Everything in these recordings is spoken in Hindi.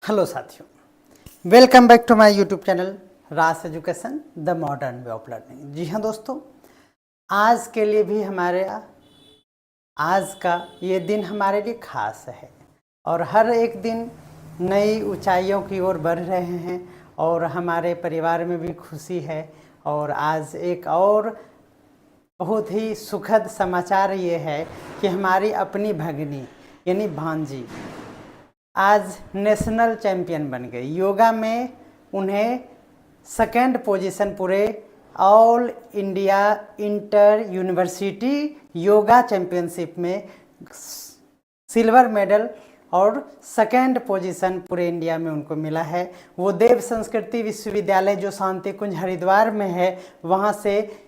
हेलो साथियों, welcome back to my YouTube channel Raas education the modern way of learning. जी हाँ दोस्तों, आज के लिए भी आज का ये दिन हमारे लिए खास है और हर एक दिन नई ऊंचाइयों की ओर बढ़ रहे हैं और हमारे परिवार में भी खुशी है। और आज एक और बहुत ही सुखद समाचार ये है कि हमारी अपनी भगिनी यानी भांजी आज नेशनल चैंपियन बन गई। योगा में उन्हें सेकंड पोजीशन पूरे all India inter university yoga championship में सिल्वर मेडल और सेकंड पोजीशन पूरे इंडिया में उनको मिला है। वो देव संस्कृति विश्वविद्यालय जो शांति कुंज हरिद्वार में है, वहाँ से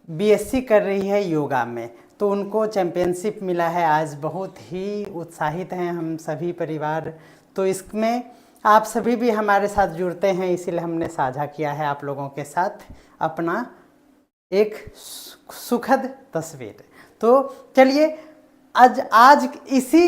बीएससी कर रही है योगा में, तो उनको चैंपियनशिप मिला है। आज बहुत ही उत्साहित हैं हम सभी परिवार। तो इसमें आप सभी भी हमारे साथ जुड़ते हैं, इसीलिए हमने साझा किया है आप लोगों के साथ अपना एक सुखद तस्वीर। तो चलिए आज इसी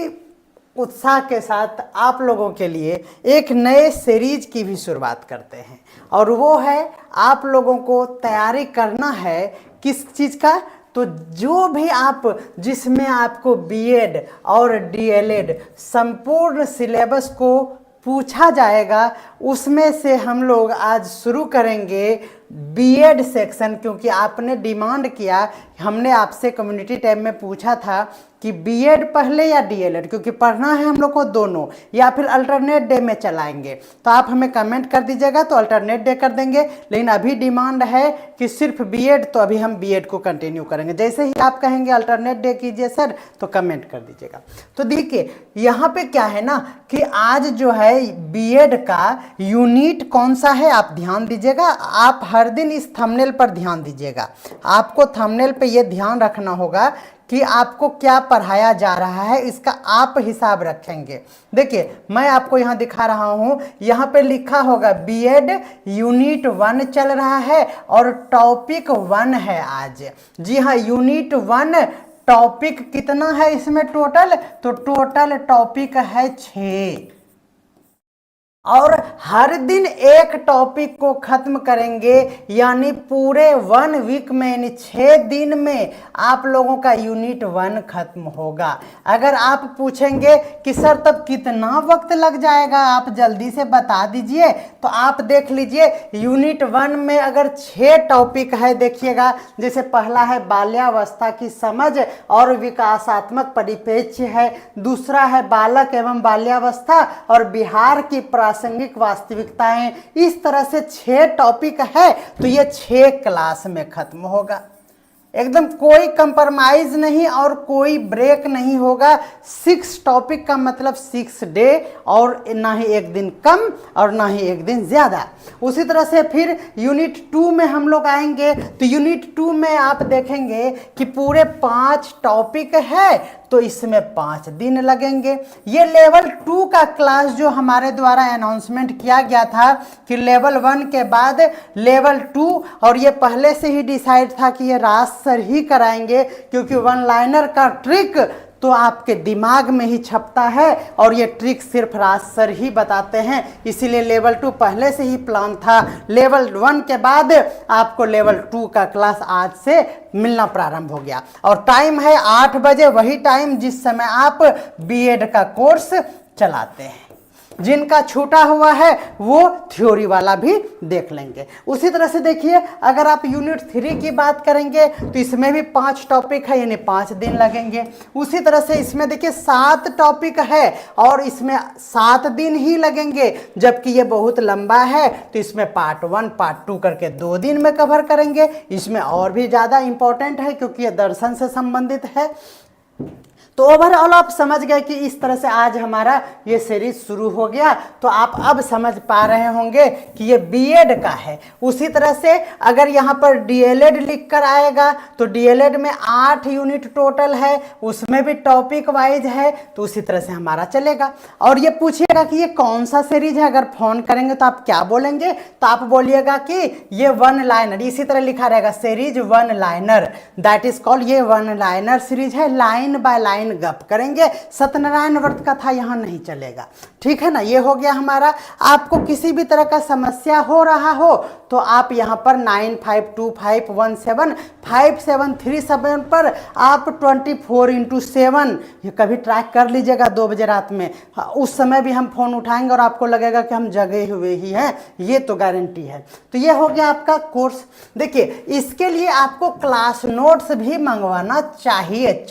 उत्साह के साथ आप लोगों के लिए एक नए सीरीज की भी शुरुआत करते हैं, और वो है आप लोगों को तैयारी करना है किस चीज़ का। तो जो भी आप जिसमें आपको बीएड और डीएलएड संपूर्ण सिलेबस को पूछा जाएगा, उसमें से हम लोग आज शुरू करेंगे बीएड सेक्शन, क्योंकि आपने डिमांड किया। हमने आपसे कम्युनिटी टैब में पूछा था कि बीएड पहले या डीएलएड, क्योंकि पढ़ना है हम लोग को दोनों, या फिर अल्टरनेट डे में चलाएंगे। तो आप हमें कमेंट कर दीजिएगा तो अल्टरनेट डे कर देंगे, लेकिन अभी डिमांड है कि सिर्फ बीएड, तो अभी हम बीएड को कंटिन्यू करेंगे। जैसे ही आप कहेंगे अल्टरनेट डे कीजिए सर, तो कमेंट कर दीजिएगा। तो देखिए यहाँ पे क्या है ना कि आज जो है बीएड का यूनिट कौन सा है, आप ध्यान दीजिएगा। आप हर दिन इस थंबनेल पर ध्यान दीजिएगा। आपको थंबनेल पे ये ध्यान रखना होगा कि आपको क्या पढ़ाया जा रहा है, इसका आप हिसाब रखेंगे। देखिए मैं आपको यहाँ दिखा रहा हूँ, यहाँ पे लिखा होगा बीएड यूनिट 1 चल रहा है और टॉपिक 1 है आज। जी हाँ, यूनिट 1 टॉपिक कितना है इसमें टोटल, तो टोटल टॉपिक है 6, और हर दिन एक टॉपिक को खत्म करेंगे, यानी पूरे 1 वीक में यानी 6 दिन में आप लोगों का यूनिट 1 खत्म होगा। अगर आप पूछेंगे कि सर तब कितना वक्त लग जाएगा, आप जल्दी से बता दीजिए, तो आप देख लीजिए यूनिट 1 में अगर 6 टॉपिक है, देखिएगा। जैसे पहला है बाल्यावस्था की समझ और विकासात्मक परिप्रेक्ष्य है, दूसरा है बालक एवं बाल्यावस्था और बिहार की प्रासंगिक वास्तविकताएं। इस तरह से 6 टॉपिक है, तो ये 6 क्लास में खत्म होगा। एकदम कोई कंप्रोमाइज नहीं और कोई ब्रेक नहीं होगा। 6 टॉपिक का मतलब 6 डे, और ना ही एक दिन कम और ना ही एक दिन ज़्यादा। उसी तरह से फिर यूनिट 2 में हम लोग आएंगे, तो यूनिट 2 में आप देखेंगे कि पूरे 5 टॉपिक है, तो इसमें 5 दिन लगेंगे। ये लेवल 2 का क्लास जो हमारे द्वारा अनाउंसमेंट किया गया था कि लेवल 1 के बाद लेवल 2, और ये पहले से ही डिसाइड था कि ये राज सर ही कराएंगे, क्योंकि 1 लाइनर का ट्रिक तो आपके दिमाग में ही छपता है और ये ट्रिक सिर्फ राज सर ही बताते हैं। इसीलिए लेवल 2 पहले से ही प्लान था। लेवल 1 के बाद आपको लेवल 2 का क्लास आज से मिलना प्रारंभ हो गया, और टाइम है 8 बजे, वही टाइम जिस समय आप बीएड का कोर्स चलाते हैं। जिनका छूटा हुआ है वो थ्योरी वाला भी देख लेंगे। उसी तरह से देखिए, अगर आप यूनिट 3 की बात करेंगे तो इसमें भी 5 टॉपिक है, यानी 5 दिन लगेंगे। उसी तरह से इसमें देखिए 7 टॉपिक है और इसमें 7 दिन ही लगेंगे, जबकि ये बहुत लंबा है, तो इसमें पार्ट 1 पार्ट 2 करके 2 दिन में कवर करेंगे। इसमें और भी ज़्यादा इंपॉर्टेंट है क्योंकि ये दर्शन से संबंधित है। तो ओवरऑल आप समझ गए कि इस तरह से आज हमारा ये सीरीज शुरू हो गया। तो आप अब समझ पा रहे होंगे कि ये बीएड का है। उसी तरह से अगर यहाँ पर डीएलएड लिख कर आएगा तो डीएलएड में 8 यूनिट टोटल है, उसमें भी टॉपिक वाइज है, तो उसी तरह से हमारा चलेगा। और ये पूछिएगा कि ये कौन सा सीरीज है, अगर फोन करेंगे तो आप क्या बोलेंगे, तो आप बोलिएगा कि ये 1 लाइनर, इसी तरह लिखा रहेगा series 1 liner, that is called, ये 1 लाइनर सीरीज है, लाइन बाय लाइन लाइन गप करेंगे, सत्यनारायण व्रत कथा यहाँ नहीं चलेगा, ठीक है ना। ये हो गया हमारा। आपको किसी भी तरह का समस्या हो रहा हो तो आप यहाँ पर 9525175737 पर आप 24x7 ये कभी ट्रैक कर लीजिएगा 2 बजे रात में, उस समय भी हम फ़ोन उठाएंगे और आपको लगेगा कि हम जगे हुए ही हैं, ये तो गारंटी है। तो ये हो गया आपका कोर्स। देखिए इसके लिए आपको क्लास नोट्स भी मंगवाना चाहिए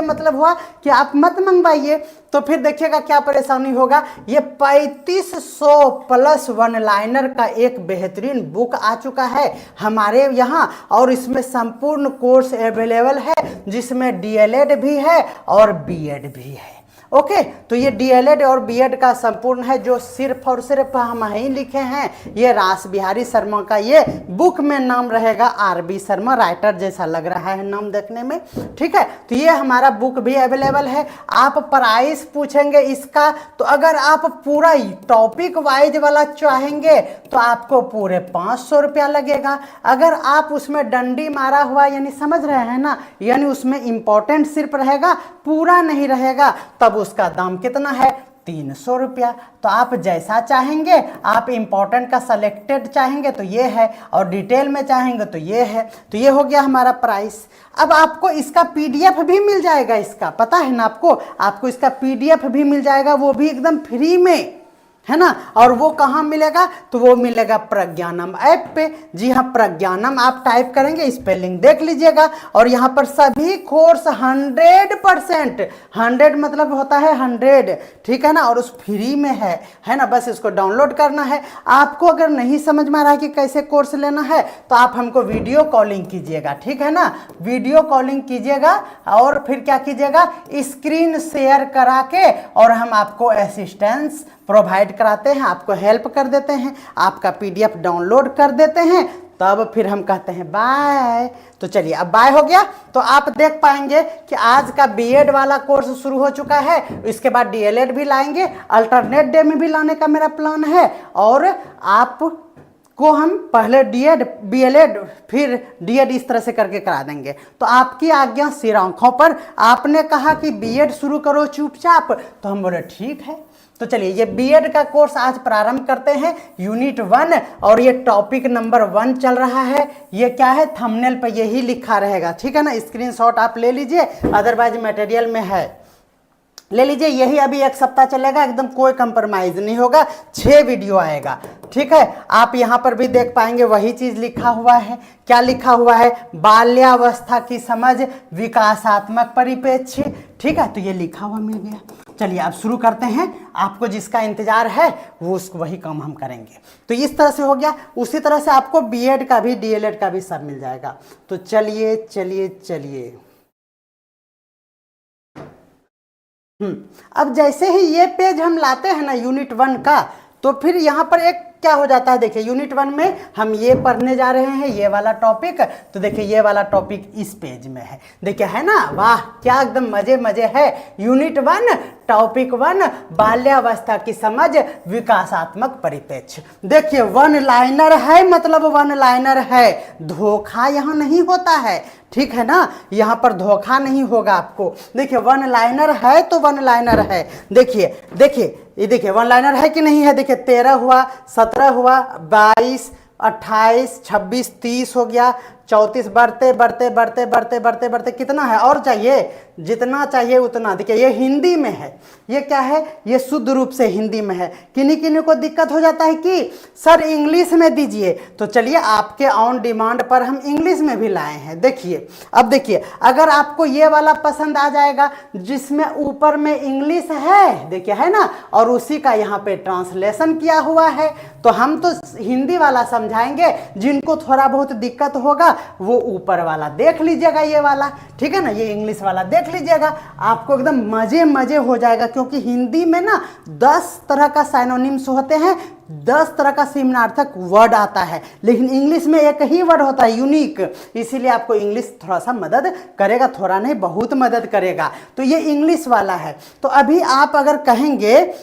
मतलब हुआ कि आप मत मंगवाइए तो फिर देखिएगा क्या परेशानी होगा। ये 3500 प्लस वन लाइनर का एक बेहतरीन बुक आ चुका है हमारे यहाँ, और इसमें संपूर्ण कोर्स अवेलेबल है जिसमें डीएलएड भी है और बीएड भी है। ओके, तो ये डीएलएड और बीएड का संपूर्ण है जो सिर्फ और सिर्फ हम ही लिखे हैं। ये रास बिहारी शर्मा का ये बुक में नाम रहेगा, आरबी शर्मा, राइटर जैसा लग रहा है नाम देखने में, ठीक है। तो ये हमारा बुक भी अवेलेबल है। आप प्राइस पूछेंगे इसका, तो अगर आप पूरा टॉपिक वाइज वाला चाहेंगे तो आपको पूरे 500 रुपया लगेगा। अगर आप उसमें डंडी मारा हुआ यानी समझ रहे हैं ना, यानी उसमें इंपॉर्टेंट सिर्फ रहेगा, पूरा नहीं रहेगा, तब उसका दाम कितना है 300 रुपया। तो आप जैसा चाहेंगे, आप इंपॉर्टेंट का सेलेक्टेड चाहेंगे तो ये है, और डिटेल में चाहेंगे तो ये है। तो ये हो गया हमारा प्राइस। अब आपको इसका पीडीएफ भी मिल जाएगा, इसका पता है ना आपको इसका पीडीएफ भी मिल जाएगा, वो भी एकदम फ्री में, है ना। और वो कहाँ मिलेगा, तो वो मिलेगा प्रज्ञानम ऐप पे। जी हाँ, प्रज्ञानम आप टाइप करेंगे, स्पेलिंग देख लीजिएगा, और यहाँ पर सभी कोर्स 100%, 100 मतलब होता है 100, ठीक है ना, और उस फ्री में है ना। बस इसको डाउनलोड करना है। आपको अगर नहीं समझ में आ रहा है कि कैसे कोर्स लेना है तो आप हमको वीडियो कॉलिंग कीजिएगा, ठीक है ना। वीडियो कॉलिंग कीजिएगा और फिर क्या कीजिएगा, स्क्रीन शेयर करा के, और हम आपको असिस्टेंस प्रोवाइड कराते हैं, आपको हेल्प कर देते हैं, आपका पीडीएफ डाउनलोड कर देते हैं, तब फिर हम कहते हैं बाय। तो चलिए अब बाय हो गया। तो आप देख पाएंगे कि आज का बीएड वाला कोर्स शुरू हो चुका है, इसके बाद डीएलएड भी लाएंगे, अल्टरनेट डे में भी लाने का मेरा प्लान है, और आप को हम पहले डीएड बीएलएड फिर डीएड इस तरह से करके करा देंगे। तो आपकी आज्ञा सिर आंखों पर। आपने कहा कि बीएड शुरू करो चुपचाप, तो हम बोले ठीक है। तो चलिए ये बीएड का कोर्स आज प्रारंभ करते हैं, यूनिट 1, और ये टॉपिक नंबर 1 चल रहा है। ये क्या है, थंबनेल पे यही लिखा रहेगा, ठीक है ना। स्क्रीनशॉट आप ले लीजिए, अदरवाइज मटेरियल में है, ले लीजिए। यही अभी 1 सप्ताह चलेगा, एकदम कोई कंप्रोमाइज नहीं होगा, 6 वीडियो आएगा, ठीक है। आप यहाँ पर भी देख पाएंगे वही चीज लिखा हुआ है। क्या लिखा हुआ है, बाल्यावस्था की समझ, विकासात्मक परिप्रेक्ष्य, ठीक है। तो ये लिखा हुआ मिल गया। चलिए आप शुरू करते हैं। आपको जिसका इंतजार है वो उसको वही काम हम करेंगे। तो इस तरह से हो गया। उसी तरह से आपको बीएड का भी डीएलएड का भी सब मिल जाएगा। तो चलिए चलिए चलिए, अब जैसे ही ये पेज हम लाते हैं ना यूनिट 1 का, तो फिर यहाँ पर एक क्या हो जाता है, देखिए यूनिट 1 में हम ये पढ़ने जा रहे हैं, ये वाला टॉपिक। तो देखिए ये वाला टॉपिक इस पेज में है, देखिए है ना, वाह क्या एकदम मजे मजे है। यूनिट 1 टॉपिक 1 बाल्यावस्था की समझ, विकासात्मक परिप्रेक्ष्य। देखिए 1 लाइनर है, मतलब 1 लाइनर है, धोखा यहाँ नहीं होता है, ठीक है ना। यहाँ पर धोखा नहीं होगा आपको। देखिए 1 लाइनर है तो 1 लाइनर है। देखिए देखिए ये देखिए 1 लाइनर है कि नहीं है। देखिए 13 हुआ, 17 हुआ, 22, 28, 26, 30 हो गया, 34, बढ़ते बढ़ते बढ़ते बढ़ते बढ़ते बढ़ते कितना है और चाहिए, जितना चाहिए उतना। देखिए ये हिंदी में है, ये क्या है, ये शुद्ध रूप से हिंदी में है। किन्हीं किन्हीं को दिक्कत हो जाता है कि सर इंग्लिश में दीजिए, तो चलिए आपके ऑन डिमांड पर हम इंग्लिश में भी लाए हैं। देखिए अब देखिए, अगर आपको ये वाला पसंद आ जाएगा जिसमें ऊपर में इंग्लिश है, देखिए है ना, और उसी का यहाँ पे ट्रांसलेशन किया हुआ है, तो हम तो हिंदी वाला समझाएंगे। जिनको थोड़ा बहुत दिक्कत होगा वो ऊपर वाला देख लीजिएगा, ये वाला, ठीक है ना, ये इंग्लिश वाला देख लीजिएगा, आपको एकदम मजे मजे हो जाएगा। क्योंकि हिंदी में ना 10 तरह का साइनोनिम्स होते हैं, 10 तरह का समानार्थक वर्ड आता है, लेकिन इंग्लिश में एक ही वर्ड होता है, यूनिक। इसीलिए आपको इंग्लिश थोड़ा सा मदद करेगा, थोड़ा नहीं बहुत मदद करेगा। तो ये इंग्लिश वाला है। तो अभी आप अगर कहेंगे,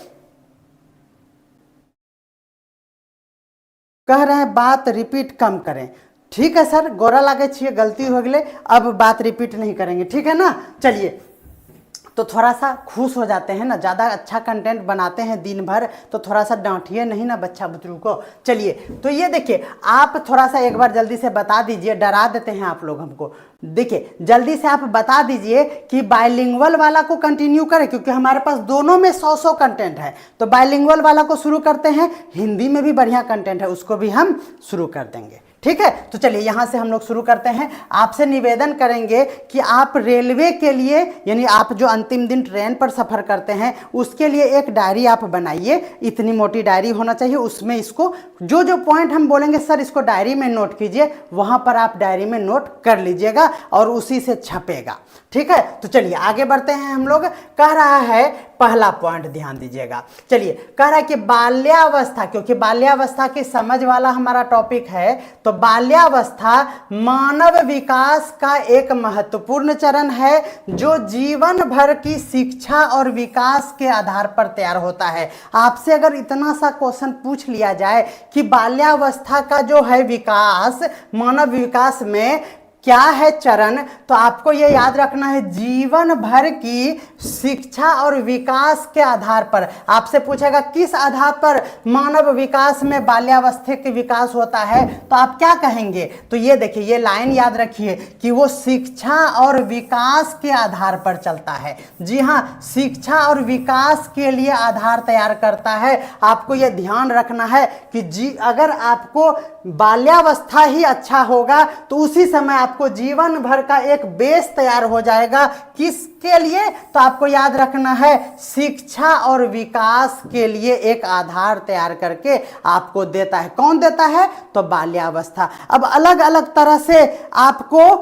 कह रहे हैं बात रिपीट कम करें, ठीक है सर, गोरा लागे छिए, गलती हो गई, अब बात रिपीट नहीं करेंगे, ठीक है ना। चलिए तो थोड़ा सा खुश हो जाते हैं ना, ज़्यादा अच्छा कंटेंट बनाते हैं दिन भर, तो थोड़ा सा डांटिए नहीं ना बच्चा बुतरू को। चलिए, तो ये देखिए, आप थोड़ा सा एक बार जल्दी से बता दीजिए, डरा देते हैं आप लोग हमको। देखिए जल्दी से आप बता दीजिए कि बाइलिंगुअल वाला को कंटिन्यू करें, क्योंकि हमारे पास दोनों में 100 कंटेंट है। तो बाइलिंगुअल वाला को शुरू करते हैं, हिंदी में भी बढ़िया कंटेंट है, उसको भी हम शुरू कर देंगे। ठीक है, तो चलिए यहाँ से हम लोग शुरू करते हैं। आपसे निवेदन करेंगे कि आप रेलवे के लिए, यानी आप जो अंतिम दिन ट्रेन पर सफ़र करते हैं, उसके लिए एक डायरी आप बनाइए। इतनी मोटी डायरी होना चाहिए, उसमें इसको जो जो पॉइंट हम बोलेंगे सर इसको डायरी में नोट कीजिए, वहाँ पर आप डायरी में नोट कर लीजिएगा और उसी से छपेगा। ठीक है, तो चलिए आगे बढ़ते हैं हम लोग। कह रहा है पहला पॉइंट ध्यान दीजिएगा। चलिए, कह रहा है कि बाल्यावस्था, क्योंकि बाल्यावस्था की समझ वाला हमारा टॉपिक है, तो बाल्यावस्था मानव विकास का एक महत्वपूर्ण चरण है जो जीवन भर की शिक्षा और विकास के आधार पर तैयार होता है। आपसे अगर इतना सा क्वेश्चन पूछ लिया जाए कि बाल्यावस्था का जो है विकास, मानव विकास में क्या है चरण, तो आपको यह याद रखना है जीवन भर की शिक्षा और विकास के आधार पर। आपसे पूछेगा किस आधार पर मानव विकास में बाल्यावस्था के विकास होता है, तो आप क्या कहेंगे? तो ये देखिए, ये लाइन याद रखिए कि वो शिक्षा और विकास के आधार पर चलता है। जी हाँ, शिक्षा और विकास के लिए आधार तैयार करता है। आपको ये ध्यान रखना है कि अगर आपको बाल्यावस्था ही अच्छा होगा तो उसी समय आपको जीवन भर का एक बेस तैयार हो जाएगा। किसके लिए? तो आपको याद रखना है शिक्षा और विकास के लिए एक आधार तैयार करके आपको देता है। कौन देता है? तो बाल्यावस्था। अब अलग अलग तरह से आपको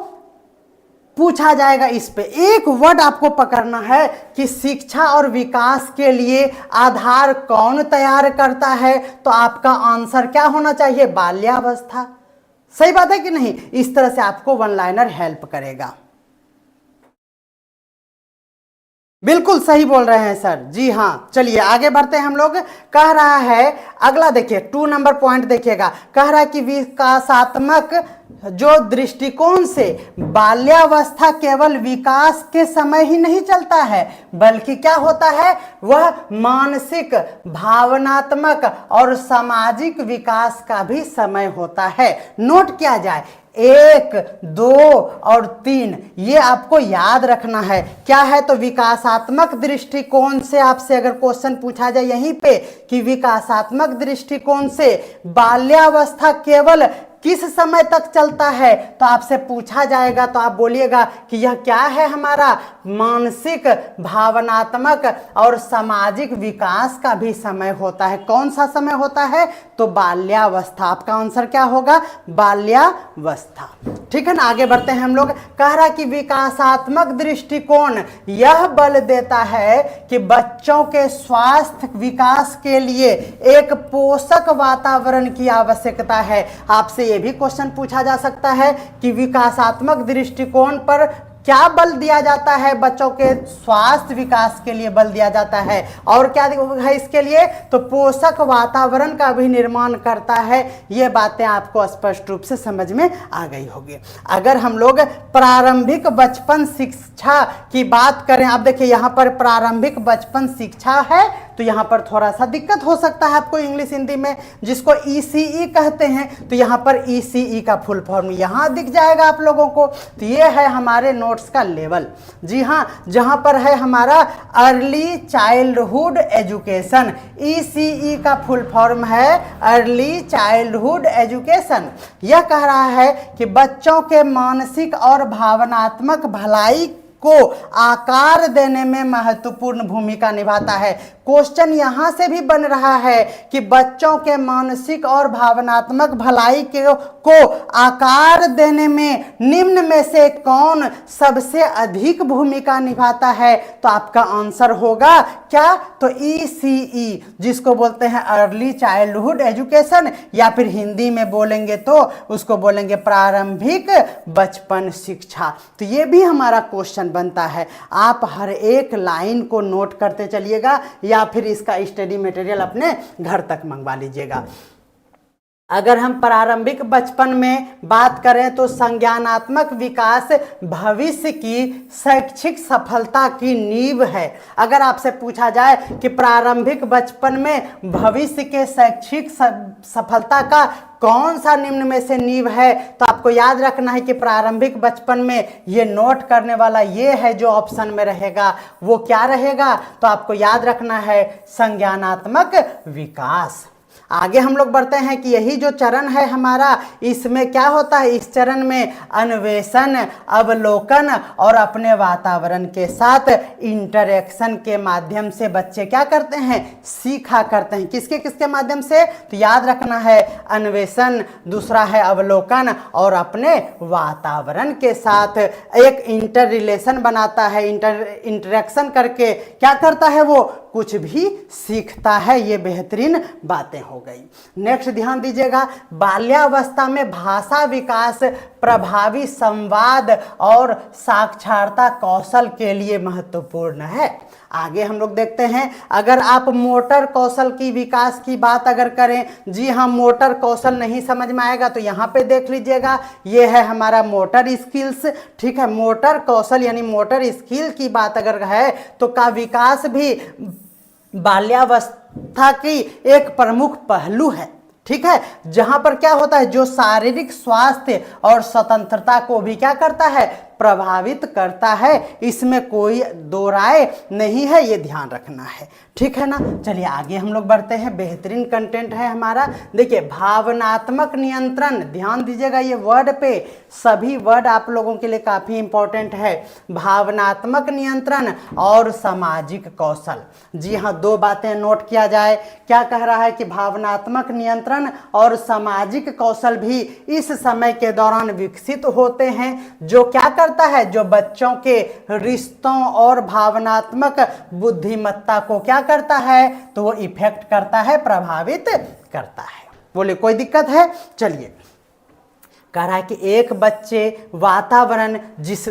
पूछा जाएगा, इस पे एक वर्ड आपको पकड़ना है कि शिक्षा और विकास के लिए आधार कौन तैयार करता है, तो आपका आंसर क्या होना चाहिए? बाल्यावस्था। सही बात है कि नहीं? इस तरह से आपको वन लाइनर हेल्प करेगा। बिल्कुल सही बोल रहे हैं सर, जी हाँ। चलिए आगे बढ़ते हैं हम लोग। कह रहा है अगला, देखिए 2 नंबर पॉइंट देखिएगा। कह रहा है कि विकासात्मक जो दृष्टिकोण से बाल्यावस्था केवल विकास के समय ही नहीं चलता है, बल्कि क्या होता है, वह मानसिक, भावनात्मक और सामाजिक विकास का भी समय होता है। नोट किया जाए, 1, 2 और 3 ये आपको याद रखना है। क्या है? तो विकासात्मक दृष्टिकोण से आपसे अगर क्वेश्चन पूछा जाए यहीं पे कि विकासात्मक दृष्टिकोण से बाल्यावस्था केवल किस समय तक चलता है, तो आपसे पूछा जाएगा तो आप बोलिएगा कि यह क्या है, हमारा मानसिक, भावनात्मक और सामाजिक विकास का भी समय होता है। कौन सा समय होता है? तो बाल्यावस्था। आपका आंसर क्या होगा? बाल्यावस्था। ठीक है ना, आगे बढ़ते हैं हम लोग। कह रहा कि विकासात्मक दृष्टिकोण यह बल देता है कि बच्चों के स्वास्थ्य विकास के लिए एक पोषक वातावरण की आवश्यकता है। आपसे ये भी क्वेश्चन पूछा जा सकता है कि विकासात्मक दृष्टिकोण पर क्या बल दिया जाता है? बच्चों के स्वास्थ्य विकास के लिए बल दिया जाता है। और क्या है इसके लिए? तो पोषक वातावरण का भी निर्माण करता है। ये बातें आपको स्पष्ट रूप से समझ में आ गई होगी। अगर हम लोग प्रारंभिक बचपन शिक्षा की बात करें, अब देखिए यहाँ पर प्रारंभिक बचपन शिक्षा है, तो यहाँ पर थोड़ा सा दिक्कत हो सकता है आपको इंग्लिश हिंदी में, जिसको ECE कहते हैं। तो यहाँ पर ECE का फुल फॉर्म यहाँ दिख जाएगा आप लोगों को। तो ये है हमारे नोट्स का लेवल। जी हाँ, जहाँ पर है हमारा अर्ली चाइल्डहुड एजुकेशन। ECE का फुल फॉर्म है अर्ली चाइल्डहुड एजुकेशन। यह कह रहा है कि बच्चों के मानसिक और भावनात्मक भलाई को आकार देने में महत्वपूर्ण भूमिका निभाता है। क्वेश्चन यहां से भी बन रहा है कि बच्चों के मानसिक और भावनात्मक भलाई को आकार देने में निम्न में से कौन सबसे अधिक भूमिका निभाता है? तो आपका आंसर होगा क्या? तो ECE, जिसको बोलते हैं अर्ली चाइल्डहुड एजुकेशन, या फिर हिंदी में बोलेंगे तो उसको बोलेंगे प्रारंभिक बचपन शिक्षा। तो ये भी हमारा क्वेश्चन बनता है। आप हर एक लाइन को नोट करते चलिएगा या फिर इसका स्टडी मटेरियल अपने घर तक मंगवा लीजिएगा। अगर हम प्रारंभिक बचपन में बात करें तो संज्ञानात्मक विकास भविष्य की शैक्षिक सफलता की नींव है। अगर आपसे पूछा जाए कि प्रारंभिक बचपन में भविष्य के शैक्षिक सफलता का कौन सा निम्न में से नींव है, तो आपको याद रखना है कि प्रारंभिक बचपन में ये नोट करने वाला ये है जो ऑप्शन में रहेगा, वो क्या रहेगा, तो आपको याद रखना है संज्ञानात्मक विकास। आगे हम लोग बढ़ते हैं कि यही जो चरण है हमारा, इसमें क्या होता है, इस चरण में अन्वेषण, अवलोकन और अपने वातावरण के साथ इंटरेक्शन के माध्यम से बच्चे क्या करते हैं, सीखा करते हैं। किसके किसके माध्यम से, तो याद रखना है अन्वेषण, दूसरा है अवलोकन और अपने वातावरण के साथ एक इंटर रिलेशन बनाता है। इंटरेक्शन करके क्या करता है, वो कुछ भी सीखता है। ये बेहतरीन बातें हो गई। नेक्स्ट ध्यान दीजिएगा, बाल्यावस्था में भाषा विकास प्रभावी संवाद और साक्षरता कौशल के लिए महत्वपूर्ण है। आगे हम लोग देखते हैं, अगर आप मोटर कौशल की विकास की बात अगर करें, जी हाँ, मोटर कौशल नहीं समझ में आएगा तो यहाँ पे देख लीजिएगा, ये है हमारा मोटर स्किल्स, ठीक है। मोटर कौशल यानी मोटर स्किल की बात अगर है तो का विकास भी बाल्यावस्था की एक प्रमुख पहलू है, ठीक है, जहां पर क्या होता है, जो शारीरिक स्वास्थ्य और स्वतंत्रता को भी क्या करता है, प्रभावित करता है। इसमें कोई दो राय नहीं है, ये ध्यान रखना है, ठीक है ना। चलिए आगे हम लोग बढ़ते हैं, बेहतरीन कंटेंट है हमारा। देखिए भावनात्मक नियंत्रण, ध्यान दीजिएगा ये वर्ड पे, सभी वर्ड आप लोगों के लिए काफी इंपॉर्टेंट है। भावनात्मक नियंत्रण और सामाजिक कौशल, जी हाँ, दो बातें नोट किया जाए। क्या कह रहा है कि भावनात्मक नियंत्रण और सामाजिक कौशल भी इस समय के दौरान विकसित होते हैं, जो क्या करता है, जो बच्चों के रिश्तों और भावनात्मक बुद्धिमत्ता को क्या करता है, तो वो इफेक्ट करता है, प्रभावित करता है। बोले कोई दिक्कत है। चलिए कह रहा है कि एक बच्चे वातावरण,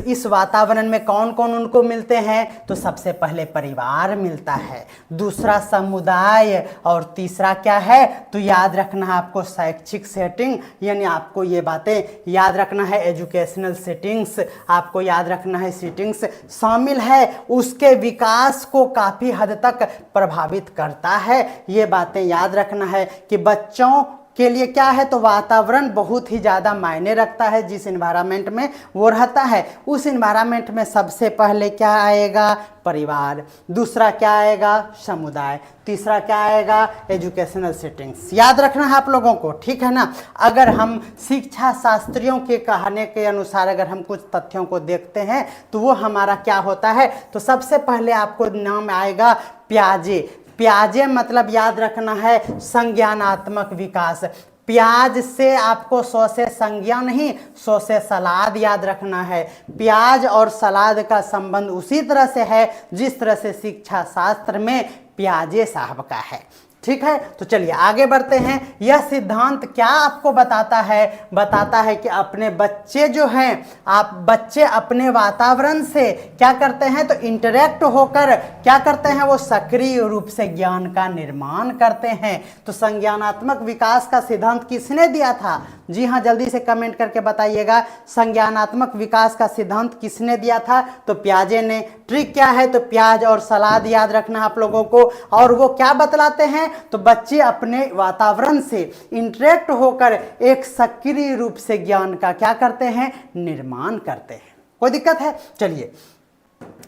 इस वातावरण में कौन कौन उनको मिलते हैं, तो सबसे पहले परिवार मिलता है, दूसरा समुदाय और तीसरा क्या है, तो याद रखना है आपको शैक्षिक सेटिंग, यानी आपको ये बातें याद रखना है, एजुकेशनल सेटिंग्स आपको याद रखना है, सेटिंग्स शामिल है, उसके विकास को काफ़ी हद तक प्रभावित करता है। ये बातें याद रखना है कि बच्चों के लिए क्या है, तो वातावरण बहुत ही ज़्यादा मायने रखता है। जिस इन्वायरमेंट में वो रहता है, उस इन्वायरमेंट में सबसे पहले क्या आएगा, परिवार, दूसरा क्या आएगा, समुदाय, तीसरा क्या आएगा, एजुकेशनल सेटिंग्स। याद रखना है आप लोगों को, ठीक है ना। अगर हम शिक्षा शास्त्रियों के कहने के अनुसार अगर हम कुछ तथ्यों को देखते हैं तो वो हमारा क्या होता है, तो सबसे पहले आपको नाम आएगा प्याजे। प्याजे मतलब याद रखना है संज्ञानात्मक विकास। प्याज से आपको सौ से संज्ञा नहीं, सौ से सलाद याद रखना है। प्याज और सलाद का संबंध उसी तरह से है जिस तरह से शिक्षा शास्त्र में प्याजे साहब का है, ठीक है। तो चलिए आगे बढ़ते हैं। यह सिद्धांत क्या आपको बताता है कि अपने बच्चे जो हैं, आप बच्चे अपने वातावरण से क्या करते हैं, तो इंटरेक्ट होकर क्या करते हैं, वो सक्रिय रूप से ज्ञान का निर्माण करते हैं। तो संज्ञानात्मक विकास का सिद्धांत किसने दिया था, जी हाँ, जल्दी से कमेंट करके बताइएगा, संज्ञानात्मक विकास का सिद्धांत किसने दिया था, तो प्याजे ने। ट्रिक क्या है, तो प्याज और सलाद याद रखना आप लोगों को। और वो क्या बतलाते हैं, तो बच्चे अपने वातावरण से इंटरेक्ट होकर एक सक्रिय रूप से ज्ञान का क्या करते हैं, निर्माण करते हैं। कोई दिक्कत है। चलिए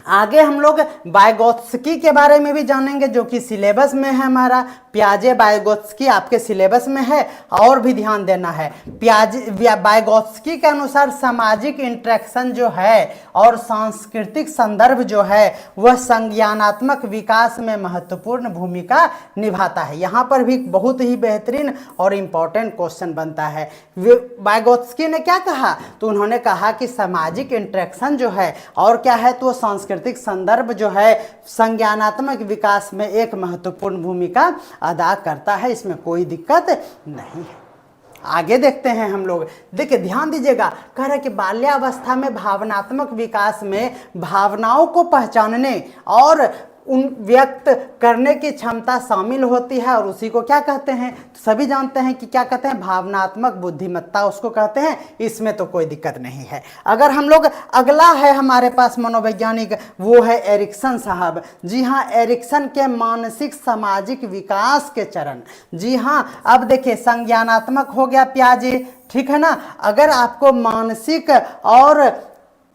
आगे हम लोग वाइगोत्स्की के बारे में भी जानेंगे, जो कि सिलेबस में है हमारा। प्याजे वाइगोत्स्की आपके सिलेबस में है, और भी ध्यान देना है। वाइगोत्स्की के अनुसार सामाजिक इंटरेक्शन जो है और सांस्कृतिक संदर्भ जो है वह संज्ञानात्मक विकास में महत्वपूर्ण भूमिका निभाता है। यहाँ पर भी बहुत ही बेहतरीन और इम्पोर्टेंट क्वेश्चन बनता है। वाइगोत्स्की ने क्या कहा, तो उन्होंने कहा कि सामाजिक इंटरेक्शन जो है और क्या है, तो सांस्कृतिक संदर्भ जो है संज्ञानात्मक विकास में एक महत्वपूर्ण भूमिका अदा करता है। इसमें कोई दिक्कत नहीं है। आगे देखते हैं हम लोग। देखिए ध्यान दीजिएगा, कह रहे कि बाल्यावस्था में भावनात्मक विकास में भावनाओं को पहचानने और उन व्यक्त करने की क्षमता शामिल होती है और उसी को क्या कहते हैं, तो सभी जानते हैं कि क्या कहते हैं, भावनात्मक बुद्धिमत्ता उसको कहते हैं। इसमें तो कोई दिक्कत नहीं है। अगर हम लोग अगला है हमारे पास मनोवैज्ञानिक, वो है एरिक्सन साहब। जी हाँ, एरिक्सन के मानसिक सामाजिक विकास के चरण। जी हाँ, अब देखिए संज्ञानात्मक हो गया पियाजे, ठीक है ना। अगर आपको मानसिक और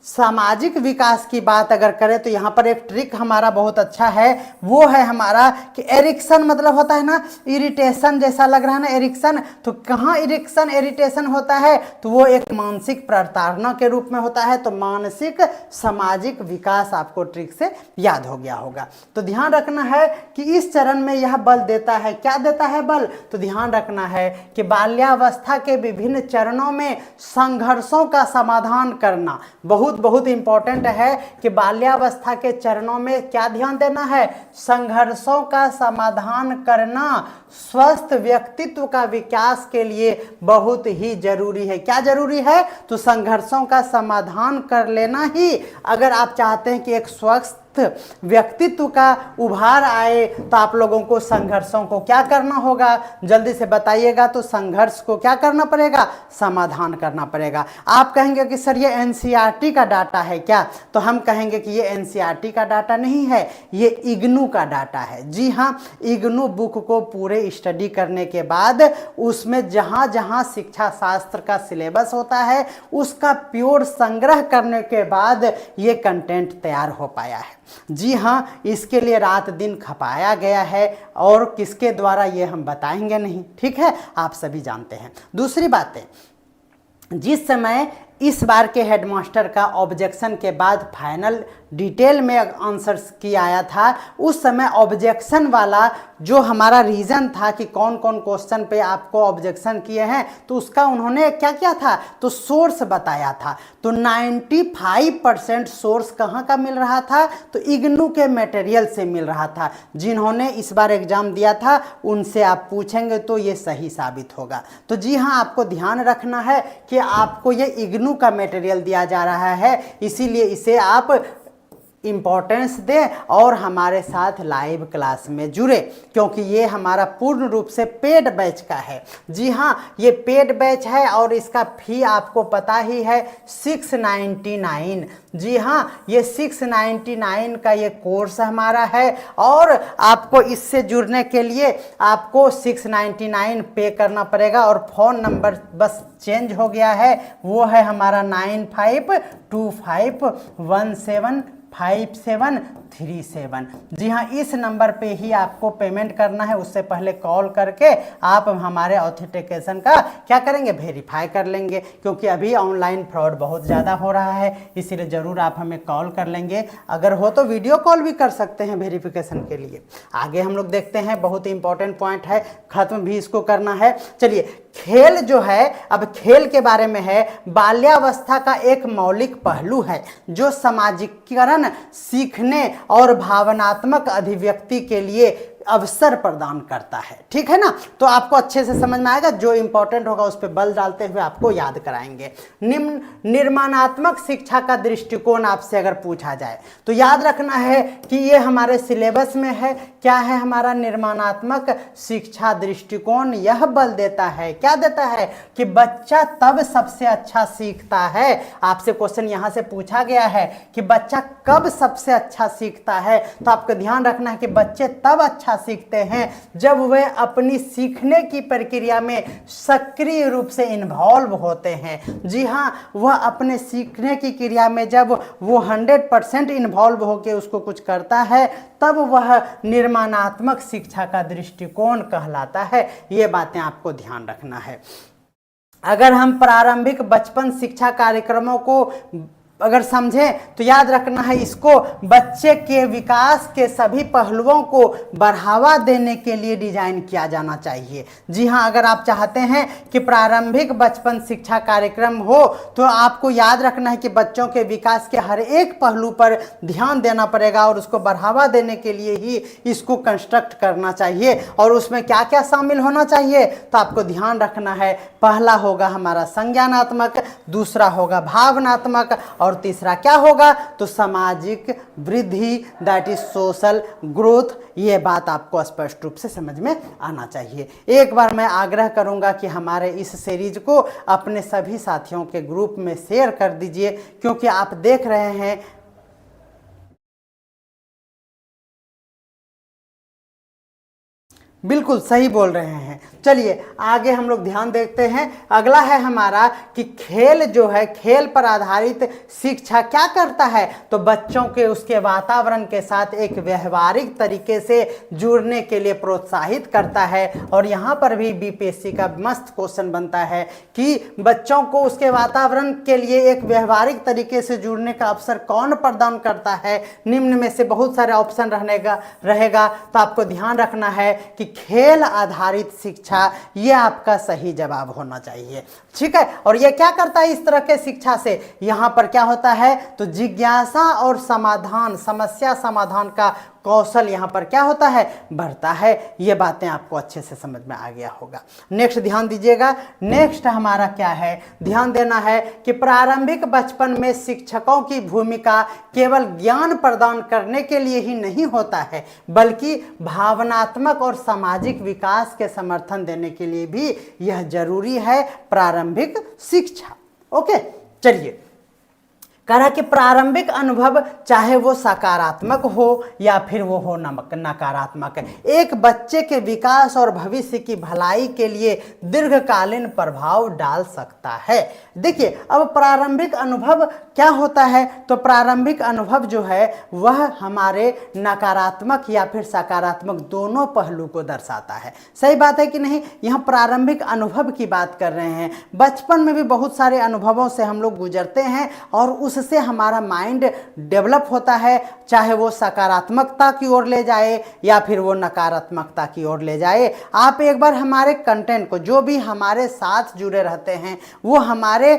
सामाजिक विकास की बात अगर करें तो यहाँ पर एक ट्रिक हमारा बहुत अच्छा है, वो है हमारा कि एरिक्सन मतलब होता है ना इरिटेशन जैसा लग रहा है ना एरिक्सन, तो कहाँ इरिक्शन इरिटेशन होता है, तो वो एक मानसिक प्रताड़ना के रूप में होता है। तो मानसिक सामाजिक विकास आपको ट्रिक से याद हो गया होगा। तो ध्यान रखना है कि इस चरण में यह बल देता है, क्या देता है बल, तो ध्यान रखना है कि बाल्यावस्था के विभिन्न चरणों में संघर्षों का समाधान करना बहुत इंपॉर्टेंट है कि बाल्यावस्था के चरणों में क्या ध्यान देना है, संघर्षों का समाधान करना स्वस्थ व्यक्तित्व का विकास के लिए बहुत ही जरूरी है। क्या जरूरी है, तो संघर्षों का समाधान कर लेना ही, अगर आप चाहते हैं कि एक स्वस्थ व्यक्तित्व का उभार आए तो आप लोगों को संघर्षों को क्या करना होगा, जल्दी से बताइएगा। तो संघर्ष को क्या करना पड़ेगा, समाधान करना पड़ेगा। आप कहेंगे कि सर ये एनसीईआरटी का डाटा है क्या, तो हम कहेंगे कि ये एनसीईआरटी का डाटा नहीं है, ये इग्नू का डाटा है। जी हाँ, इग्नू बुक को पूरे स्टडी करने के बाद उसमें जहाँ जहाँ शिक्षा शास्त्र का सिलेबस होता है उसका प्योर संग्रह करने के बाद ये कंटेंट तैयार हो पाया है। जी हाँ, इसके लिए रात दिन खपाया गया है और किसके द्वारा ये हम बताएंगे नहीं, ठीक है, आप सभी जानते हैं। दूसरी बात है, जिस समय इस बार के हेडमास्टर का ऑब्जेक्शन के बाद फाइनल डिटेल में आंसर की आया था, उस समय ऑब्जेक्शन वाला जो हमारा रीज़न था कि कौन कौन क्वेश्चन पे आपको ऑब्जेक्शन किए हैं, तो उसका उन्होंने क्या किया था, तो सोर्स बताया था। तो 95% सोर्स कहाँ का मिल रहा था, तो इग्नू के मटेरियल से मिल रहा था। जिन्होंने इस बार एग्जाम दिया था उनसे आप पूछेंगे तो ये सही साबित होगा। तो जी हाँ, आपको ध्यान रखना है कि आपको ये इग्नू का मटेरियल दिया जा रहा है, इसीलिए इसे आप इम्पोर्टेंस दें और हमारे साथ लाइव क्लास में जुड़े, क्योंकि ये हमारा पूर्ण रूप से पेड बैच का है। जी हाँ, ये पेड बैच है और इसका फी आपको पता ही है 699। जी हाँ, ये 699 का ये कोर्स हमारा है और आपको इससे जुड़ने के लिए आपको 699 पे करना पड़ेगा और फ़ोन नंबर बस चेंज हो गया है, वो है हमारा 9525175737। जी हाँ, इस नंबर पे ही आपको पेमेंट करना है। उससे पहले कॉल करके आप हमारे ऑथेंटिकेशन का क्या करेंगे, वेरीफाई कर लेंगे, क्योंकि अभी ऑनलाइन फ्रॉड बहुत ज़्यादा हो रहा है, इसीलिए ज़रूर आप हमें कॉल कर लेंगे। अगर हो तो वीडियो कॉल भी कर सकते हैं वेरिफिकेशन के लिए। आगे हम लोग देखते हैं, बहुत ही इंपॉर्टेंट पॉइंट है, ख़त्म भी इसको करना है। चलिए, खेल जो है, अब खेल के बारे में है, बाल्यावस्था का एक मौलिक पहलू है जो सामाजिकरण, सीखने और भावनात्मक अभिव्यक्ति के लिए अवसर प्रदान करता है। ठीक है ना, तो आपको अच्छे से समझ में आएगा, जो इंपॉर्टेंट होगा उस पर बल डालते हुए आपको याद कराएंगे। निम्न निर्माणात्मक शिक्षा का दृष्टिकोण आपसे अगर पूछा जाए तो याद रखना है कि ये हमारे सिलेबस में है। क्या है हमारा निर्माणात्मक शिक्षा दृष्टिकोण? यह बल देता है, क्या देता है, कि बच्चा तब सबसे अच्छा सीखता है। आपसे क्वेश्चन यहां से पूछा गया है कि बच्चा कब सबसे अच्छा सीखता है, तो आपको ध्यान रखना है कि बच्चे तब अच्छा सीखते हैं जब वे अपनी सीखने की प्रक्रिया में सक्रिय रूप से इन्वॉल्व होते हैं। जी हाँ, वह अपने सीखने की क्रिया में जब वो 100% इन्वॉल्व होकर उसको कुछ करता है, तब वह निर्माणात्मक शिक्षा का दृष्टिकोण कहलाता है। ये बातें आपको ध्यान रखना है। अगर हम प्रारंभिक बचपन शिक्षा कार्यक्रमों को अगर समझें तो याद रखना है, इसको बच्चे के विकास के सभी पहलुओं को बढ़ावा देने के लिए डिजाइन किया जाना चाहिए। जी हाँ, अगर आप चाहते हैं कि प्रारंभिक बचपन शिक्षा कार्यक्रम हो तो आपको याद रखना है कि बच्चों के विकास के हर एक पहलू पर ध्यान देना पड़ेगा और उसको बढ़ावा देने के लिए ही इसको कंस्ट्रक्ट करना चाहिए। और उसमें क्या क्या शामिल होना चाहिए, तो आपको ध्यान रखना है, पहला होगा हमारा संज्ञानात्मक, दूसरा होगा भावनात्मक और तीसरा क्या होगा, तो सामाजिक वृद्धि, दैट इज सोशल ग्रोथ। ये बात आपको स्पष्ट रूप से समझ में आना चाहिए। एक बार मैं आग्रह करूंगा कि हमारे इस सीरीज को अपने सभी साथियों के ग्रुप में शेयर कर दीजिए, क्योंकि आप देख रहे हैं बिल्कुल सही बोल रहे हैं। चलिए आगे हम लोग ध्यान देखते हैं। अगला है हमारा कि खेल जो है, खेल पर आधारित शिक्षा क्या करता है, तो बच्चों के उसके वातावरण के साथ एक व्यवहारिक तरीके से जुड़ने के लिए प्रोत्साहित करता है। और यहाँ पर भी बीपीएससी का मस्त क्वेश्चन बनता है कि बच्चों को उसके वातावरण के लिए एक व्यवहारिक तरीके से जुड़ने का अवसर कौन प्रदान करता है। निम्न में से बहुत सारे ऑप्शन रहेगा, तो आपको ध्यान रखना है कि खेल आधारित शिक्षा, ये आपका सही जवाब होना चाहिए। ठीक है, और ये क्या करता है इस तरह के शिक्षा से, यहां पर क्या होता है, तो जिज्ञासा और समाधान, समस्या समाधान का कौशल यहां पर क्या होता है, बढ़ता है। ये बातें आपको अच्छे से समझ में आ गया होगा। नेक्स्ट ध्यान दीजिएगा। नेक्स्ट हमारा क्या है, ध्यान देना है कि प्रारंभिक बचपन में शिक्षकों की भूमिका केवल ज्ञान प्रदान करने के लिए ही नहीं होता है, बल्कि भावनात्मक और सामाजिक विकास के समर्थन देने के लिए भी यह जरूरी है, प्रारंभिक शिक्षा। ओके, चलिए कह रहा कि प्रारंभिक अनुभव चाहे वो सकारात्मक हो या फिर वो हो नकारात्मक, एक बच्चे के विकास और भविष्य की भलाई के लिए दीर्घकालीन प्रभाव डाल सकता है। देखिए अब प्रारंभिक अनुभव क्या होता है, तो प्रारंभिक अनुभव जो है वह हमारे नकारात्मक या फिर सकारात्मक दोनों पहलू को दर्शाता है। सही बात है कि नहीं। यहाँ प्रारंभिक अनुभव की बात कर रहे हैं। बचपन में भी बहुत सारे अनुभवों से हम लोग गुजरते हैं और उससे हमारा माइंड डेवलप होता है, चाहे वो सकारात्मकता की ओर ले जाए या फिर वो नकारात्मकता की ओर ले जाए। आप एक बार हमारे कंटेंट को, जो भी हमारे साथ जुड़े रहते हैं, वो हमारे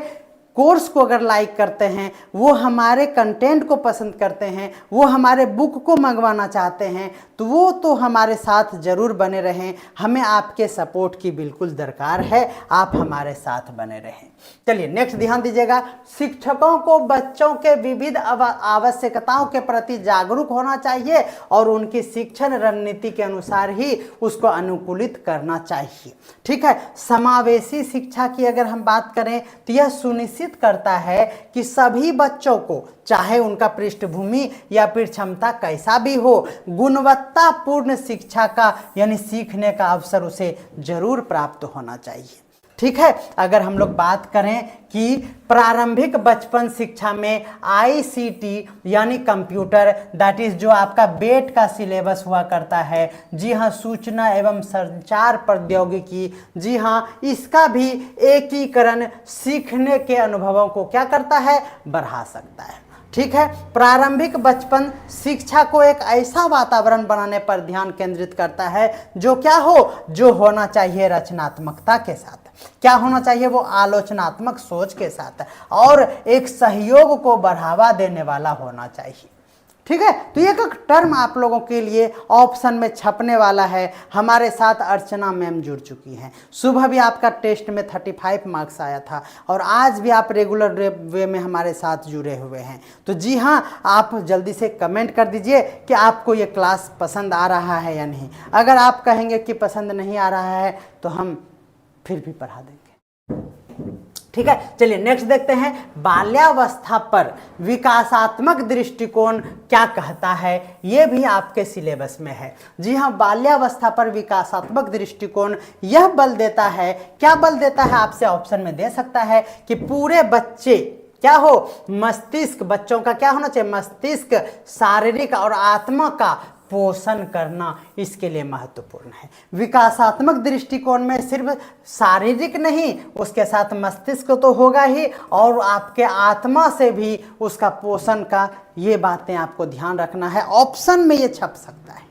कोर्स को अगर लाइक करते हैं, वो हमारे कंटेंट को पसंद करते हैं, वो हमारे बुक को मंगवाना चाहते हैं, तो वो तो हमारे साथ जरूर बने रहें। हमें आपके सपोर्ट की बिल्कुल दरकार है, आप हमारे साथ बने रहें। चलिए नेक्स्ट ध्यान दीजिएगा। शिक्षकों को बच्चों के विविध आवश्यकताओं के प्रति जागरूक होना चाहिए और उनकी शिक्षण रणनीति के अनुसार ही उसको अनुकूलित करना चाहिए। ठीक है, समावेशी शिक्षा की अगर हम बात करें तो यह सुनिश्चित करता है कि सभी बच्चों को, चाहे उनका पृष्ठभूमि या फिर क्षमता कैसा भी हो, गुणवत्तापूर्ण शिक्षा का यानी सीखने का अवसर उसे जरूर प्राप्त होना चाहिए। ठीक है, अगर हम लोग बात करें कि प्रारंभिक बचपन शिक्षा में आईसीटी यानी कंप्यूटर, दैट इज जो आपका बेट का सिलेबस हुआ करता है, जी हाँ, सूचना एवं संचार प्रौद्योगिकी, जी हाँ, इसका भी एकीकरण सीखने के अनुभवों को क्या करता है, बढ़ा सकता है। ठीक है, प्रारंभिक बचपन शिक्षा को एक ऐसा वातावरण बनाने पर ध्यान केंद्रित करता है जो क्या हो, जो होना चाहिए रचनात्मकता के साथ, क्या होना चाहिए, वो आलोचनात्मक सोच के साथ और एक सहयोग को बढ़ावा देने वाला होना चाहिए। ठीक है, तो एक टर्म आप लोगों के लिए ऑप्शन में छपने वाला है। हमारे साथ अर्चना मैम जुड़ चुकी हैं। सुबह भी आपका टेस्ट में 35 मार्क्स आया था और आज भी आप रेगुलर वे में हमारे साथ जुड़े हुए हैं। तो जी हाँ, आप जल्दी से कमेंट कर दीजिए कि आपको ये क्लास पसंद आ रहा है या नहीं। अगर आप कहेंगे कि पसंद नहीं आ रहा है तो हम फिर भी पढ़ा देंगे। ठीक है, चलिए नेक्स्ट देखते हैं। बाल्यावस्था पर विकासात्मक दृष्टिकोण क्या कहता है, यह भी आपके सिलेबस में है। जी हाँ, बाल्यावस्था पर विकासात्मक दृष्टिकोण यह बल देता है, क्या बल देता है, आपसे ऑप्शन में दे सकता है कि पूरे बच्चे क्या हो, मस्तिष्क, बच्चों का क्या होना चाहिए, मस्तिष्क, शारीरिक और आत्मा का पोषण करना इसके लिए महत्वपूर्ण है। विकासात्मक दृष्टिकोण में सिर्फ शारीरिक नहीं, उसके साथ मस्तिष्क तो होगा ही और आपके आत्मा से भी उसका पोषण का, ये बातें आपको ध्यान रखना है। ऑप्शन में ये छप सकता है।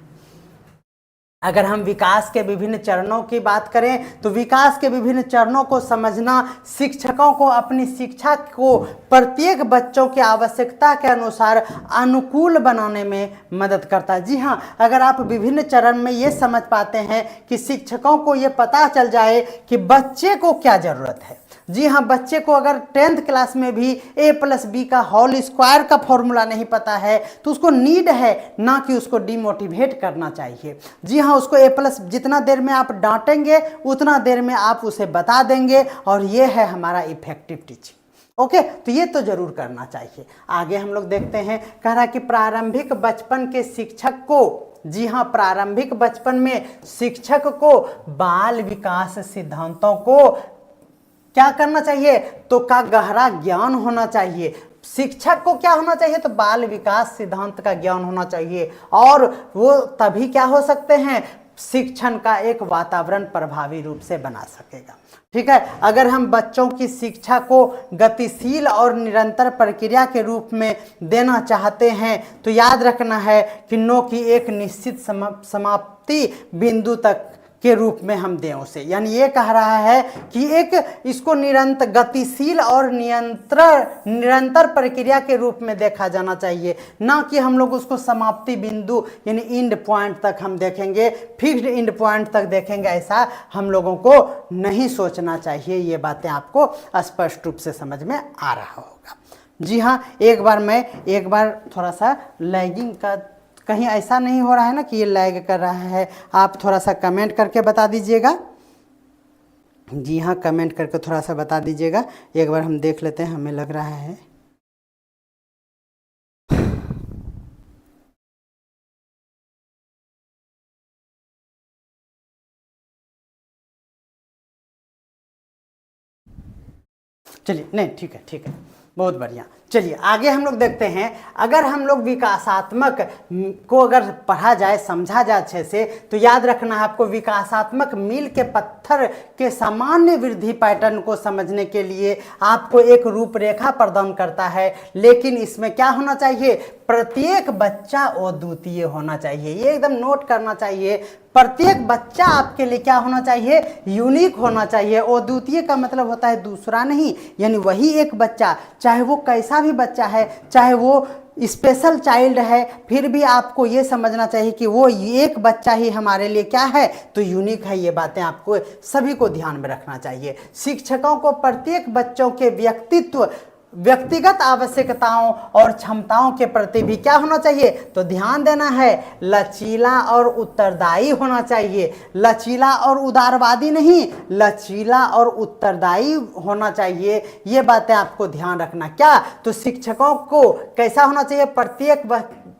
अगर हम विकास के विभिन्न चरणों की बात करें तो विकास के विभिन्न चरणों को समझना शिक्षकों को अपनी शिक्षा को प्रत्येक बच्चों की आवश्यकता के अनुसार अनुकूल बनाने में मदद करता है। जी हाँ, अगर आप विभिन्न चरण में ये समझ पाते हैं कि शिक्षकों को ये पता चल जाए कि बच्चे को क्या ज़रूरत है। जी हाँ, बच्चे को अगर 10th क्लास में भी a+b का होल स्क्वायर का फॉर्मूला नहीं पता है तो उसको नीड है, ना कि उसको डिमोटिवेट करना चाहिए। जी हाँ, उसको a+ जितना देर में आप डांटेंगे उतना देर में आप उसे बता देंगे, और ये है हमारा इफेक्टिव टीचिंग। ओके, तो ये तो जरूर करना चाहिए। आगे हम लोग देखते हैं, कह रहा कि प्रारंभिक बचपन के शिक्षक को, जी हाँ, प्रारंभिक बचपन में शिक्षक को बाल विकास सिद्धांतों को क्या करना चाहिए, तो का गहरा ज्ञान होना चाहिए। शिक्षक को क्या होना चाहिए, तो बाल विकास सिद्धांत का ज्ञान होना चाहिए, और वो तभी क्या हो सकते हैं, शिक्षण का एक वातावरण प्रभावी रूप से बना सकेगा। ठीक है, अगर हम बच्चों की शिक्षा को गतिशील और निरंतर प्रक्रिया के रूप में देना चाहते हैं तो याद रखना है कि नो की एक निश्चित समाप्ति बिंदु तक के रूप में हम दें उसे। यानी ये कह रहा है कि एक इसको निरंतर गतिशील और निरंतर प्रक्रिया के रूप में देखा जाना चाहिए, ना कि हम लोग उसको समाप्ति बिंदु यानी इंड पॉइंट तक हम देखेंगे, फिक्स्ड इंड पॉइंट तक देखेंगे, ऐसा हम लोगों को नहीं सोचना चाहिए। ये बातें आपको स्पष्ट रूप से समझ में आ रहा होगा। जी हाँ, एक बार थोड़ा सा लैगिंग का कहीं ऐसा नहीं हो रहा है ना कि ये लैग कर रहा है, आप थोड़ा सा कमेंट करके बता दीजिएगा। जी हाँ, कमेंट करके थोड़ा सा बता दीजिएगा। एक बार हम देख लेते हैं, हमें लग रहा है चलिए, नहीं ठीक है, बहुत बढ़िया। चलिए आगे हम लोग देखते हैं, अगर हम लोग विकासात्मक को अगर पढ़ा जाए, समझा जाए अच्छे से, तो याद रखना है आपको, विकासात्मक मील के पत्थर के सामान्य वृद्धि पैटर्न को समझने के लिए आपको एक रूपरेखा प्रदान करता है। लेकिन इसमें क्या होना चाहिए, प्रत्येक बच्चा अद्वितीय होना चाहिए। ये एकदम नोट करना चाहिए, प्रत्येक बच्चा आपके लिए क्या होना चाहिए, यूनिक होना चाहिए। अद्वितीय का मतलब होता है दूसरा नहीं, यानी वही एक बच्चा, चाहे वो कैसा भी बच्चा है, चाहे वो स्पेशल चाइल्ड है, फिर भी आपको ये समझना चाहिए कि वो एक बच्चा ही हमारे लिए क्या है, तो यूनिक है। ये बातें आपको सभी को ध्यान में रखना चाहिए। शिक्षकों को प्रत्येक बच्चों के व्यक्तिगत आवश्यकताओं और क्षमताओं के प्रति भी क्या होना चाहिए, तो ध्यान देना है, लचीला और उत्तरदायी होना चाहिए। लचीला और उदारवादी नहीं, लचीला और उत्तरदायी होना चाहिए। ये बातें आपको ध्यान रखना। क्या, तो शिक्षकों को कैसा होना चाहिए, प्रत्येक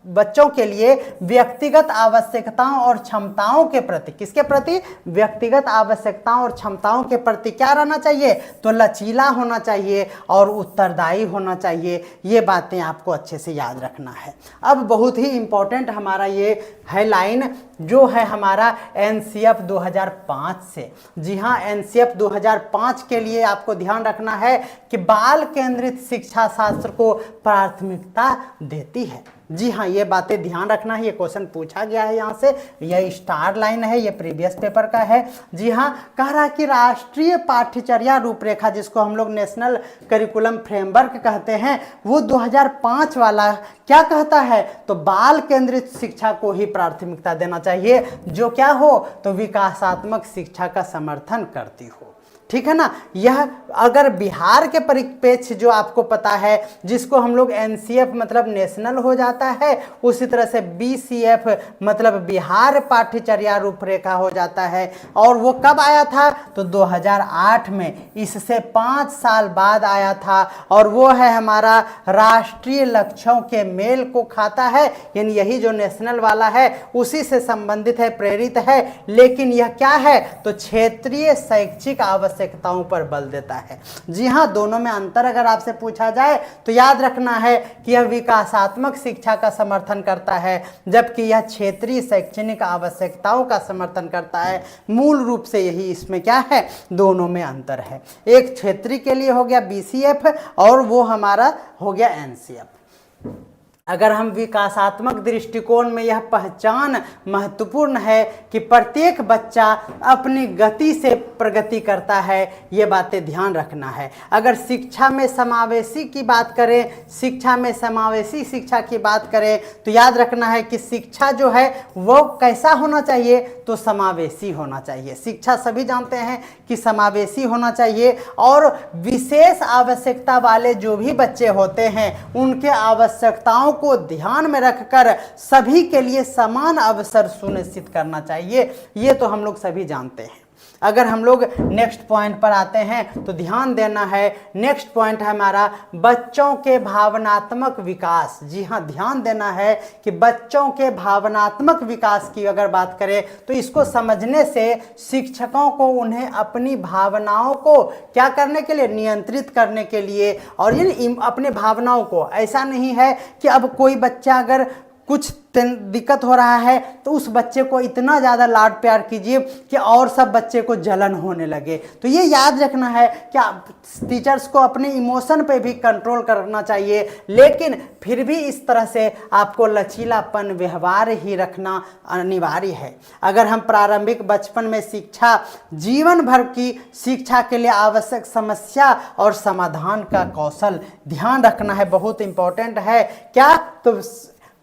बच्चों के लिए व्यक्तिगत आवश्यकताओं और क्षमताओं के प्रति, किसके प्रति, व्यक्तिगत आवश्यकताओं और क्षमताओं के प्रति क्या रहना चाहिए, तो लचीला होना चाहिए और उत्तरदायी होना चाहिए। ये बातें आपको अच्छे से याद रखना है। अब बहुत ही इंपॉर्टेंट हमारा ये है लाइन, जो है हमारा एनसीएफ 2005 से। जी हाँ, एनसीएफ 2005 के लिए आपको ध्यान रखना है कि बाल केंद्रित शिक्षा शास्त्र को प्राथमिकता देती है। जी हाँ, ये बातें ध्यान रखना है, ये क्वेश्चन पूछा गया है यहाँ से, यह स्टार लाइन है, ये प्रीवियस पेपर का है। जी हाँ, कह रहा कि राष्ट्रीय पाठ्यचर्या रूपरेखा, जिसको हम लोग नेशनल करिकुलम फ्रेमवर्क कहते हैं, वो 2005 वाला क्या कहता है, तो बाल केंद्रित शिक्षा को ही प्राथमिकता देना चाहिए, जो क्या हो, तो विकासात्मक शिक्षा का समर्थन करती हो। ठीक है ना। यह अगर बिहार के परिप्रेक्ष्य जो आपको पता है, जिसको हम लोग एनसीएफ मतलब नेशनल हो जाता है, उसी तरह से बीसीएफ मतलब बिहार पाठ्यचर्या रूपरेखा हो जाता है। और वो कब आया था, तो 2008 में, इससे 5 साल बाद आया था। और वो है हमारा राष्ट्रीय लक्ष्यों के मेल को खाता है, यानी यही जो नेशनल वाला है उसी से संबंधित है, प्रेरित है। लेकिन यह क्या है, तो क्षेत्रीय शैक्षिक आवश्यकताओं पर बल देता है। जी हाँ, दोनों में अंतर अगर आपसे पूछा जाए तो याद रखना है कि यह विकासात्मक शिक्षा का समर्थन करता है, जबकि यह क्षेत्रीय शैक्षणिक आवश्यकताओं का समर्थन करता है। मूल रूप से यही इसमें क्या है, दोनों में अंतर है। एक क्षेत्रीय के लिए हो गया बीसीएफ और वो हमारा हो गया एनसीएफ। अगर हम विकासात्मक दृष्टिकोण में यह पहचान महत्वपूर्ण है कि प्रत्येक बच्चा अपनी गति से प्रगति करता है, ये बातें ध्यान रखना है। अगर शिक्षा में समावेशी की बात करें, शिक्षा में समावेशी शिक्षा की बात करें तो याद रखना है कि शिक्षा जो है वो कैसा होना चाहिए, तो समावेशी होना चाहिए। शिक्षा सभी जानते हैं कि समावेशी होना चाहिए और विशेष आवश्यकता वाले जो भी बच्चे होते हैं उनके आवश्यकताओं को ध्यान में रखकर सभी के लिए समान अवसर सुनिश्चित करना चाहिए। ये तो हम लोग सभी जानते हैं। अगर हम लोग नेक्स्ट पॉइंट पर आते हैं तो ध्यान देना है, नेक्स्ट पॉइंट है हमारा बच्चों के भावनात्मक विकास। जी हाँ, ध्यान देना है कि बच्चों के भावनात्मक विकास की अगर बात करें तो इसको समझने से शिक्षकों को उन्हें अपनी भावनाओं को क्या करने के लिए, नियंत्रित करने के लिए, और ये अपने भावनाओं को, ऐसा नहीं है कि अब कोई बच्चा अगर कुछ दिक्कत हो रहा है तो उस बच्चे को इतना ज़्यादा लाड प्यार कीजिए कि और सब बच्चे को जलन होने लगे। तो ये याद रखना है कि टीचर्स को अपने इमोशन पे भी कंट्रोल करना चाहिए, लेकिन फिर भी इस तरह से आपको लचीलापन व्यवहार ही रखना अनिवार्य है। अगर हम प्रारंभिक बचपन में शिक्षा, जीवन भर की शिक्षा के लिए आवश्यक समस्या और समाधान का कौशल ध्यान रखना है, बहुत इंपॉर्टेंट है। क्या, तो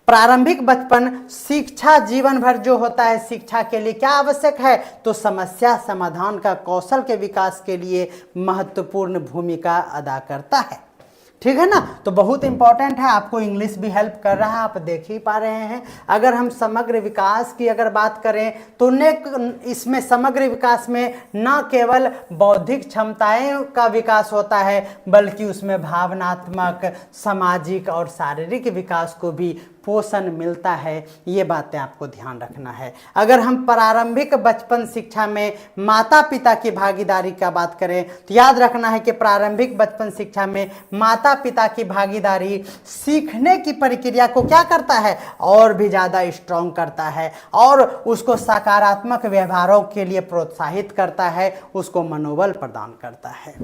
प्रारंभिक बचपन शिक्षा जीवन भर जो होता है, शिक्षा के लिए क्या आवश्यक है, तो समस्या समाधान का कौशल के विकास के लिए महत्वपूर्ण भूमिका अदा करता है। ठीक है ना, तो बहुत इंपॉर्टेंट है। आपको इंग्लिश भी हेल्प कर रहा है, आप देख ही पा रहे हैं। अगर हम समग्र विकास की अगर बात करें तो इसमें समग्र विकास में न केवल बौद्धिक क्षमताएं का विकास होता है बल्कि उसमें भावनात्मक, सामाजिक और शारीरिक विकास को भी पोषण मिलता है। ये बातें आपको ध्यान रखना है। अगर हम प्रारंभिक बचपन शिक्षा में माता पिता की भागीदारी का बात करें तो याद रखना है कि प्रारंभिक बचपन शिक्षा में माता पिता की भागीदारी सीखने की प्रक्रिया को क्या करता है, और भी ज़्यादा स्ट्रॉन्ग करता है और उसको सकारात्मक व्यवहारों के लिए प्रोत्साहित करता है, उसको मनोबल प्रदान करता है।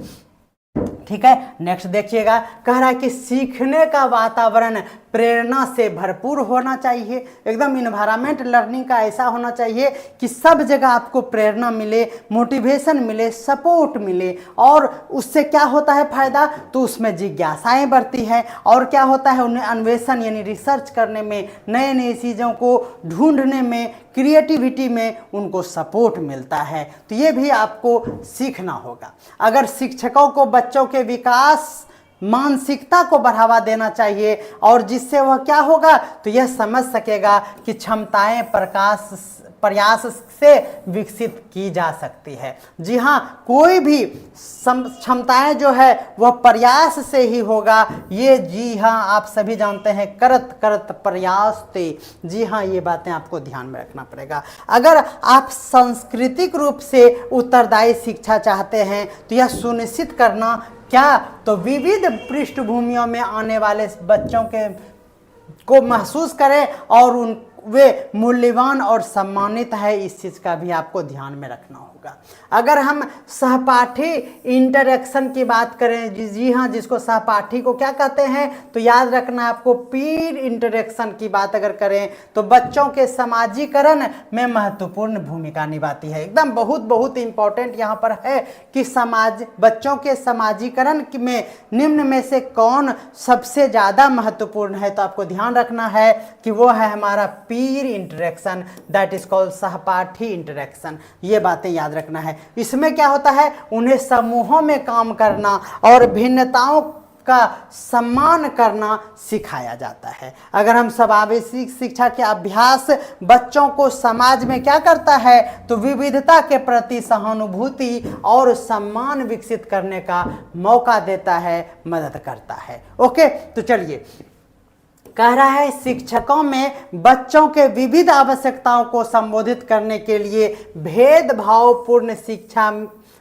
ठीक है, नेक्स्ट देखिएगा, कह रहा है कि सीखने का वातावरण प्रेरणा से भरपूर होना चाहिए। एकदम इन्वायरमेंट लर्निंग का ऐसा होना चाहिए कि सब जगह आपको प्रेरणा मिले, मोटिवेशन मिले, सपोर्ट मिले, और उससे क्या होता है फायदा, तो उसमें जिज्ञासाएं बढ़ती हैं और क्या होता है, उन्हें अन्वेषण यानी रिसर्च करने में, नए नए चीज़ों को ढूंढने में, क्रिएटिविटी में उनको सपोर्ट मिलता है। तो ये भी आपको सीखना होगा। अगर शिक्षकों को बच्चों के विकास, मानसिकता को बढ़ावा देना चाहिए और जिससे वह क्या होगा, तो यह समझ सकेगा कि क्षमताएं प्रयास से विकसित की जा सकती है। जी हाँ, कोई भी क्षमताएं जो है वह प्रयास से ही होगा। ये जी हाँ आप सभी जानते हैं, करत करत प्रयास ते। जी हाँ, ये बातें आपको ध्यान में रखना पड़ेगा। अगर आप सांस्कृतिक रूप से उत्तरदायी शिक्षा चाहते हैं तो यह सुनिश्चित करना क्या, तो विविध पृष्ठभूमियों में आने वाले बच्चों को महसूस करें और वे मूल्यवान और सम्मानित है, इस चीज़ का भी आपको ध्यान में रखना होगा। अगर हम सहपाठी इंटरेक्शन की बात करें, जी हाँ, जिसको सहपाठी को क्या कहते हैं, तो याद रखना है आपको पीर इंटरेक्शन की बात अगर करें तो बच्चों के समाजीकरण में महत्वपूर्ण भूमिका निभाती है। एकदम बहुत बहुत इंपॉर्टेंट यहाँ पर है कि बच्चों के समाजीकरण में निम्न में से कौन सबसे ज़्यादा महत्वपूर्ण है, तो आपको ध्यान रखना है कि वो है हमारा पीर इंटरेक्शन, दैट इज कॉल्ड सहपाठी इंटरेक्शन। ये बातें याद रखना है। इसमें क्या होता है, उन्हें समूहों में काम करना और भिन्नताओं का सम्मान करना सिखाया जाता है। अगर हम समावेशी शिक्षा के अभ्यास बच्चों को समाज में क्या करता है, तो विविधता के प्रति सहानुभूति और सम्मान विकसित करने का मौका देता है, मदद करता है। ओके, तो चलिए, कह रहा है शिक्षकों में बच्चों के विविध आवश्यकताओं को संबोधित करने के लिए भेदभावपूर्ण शिक्षा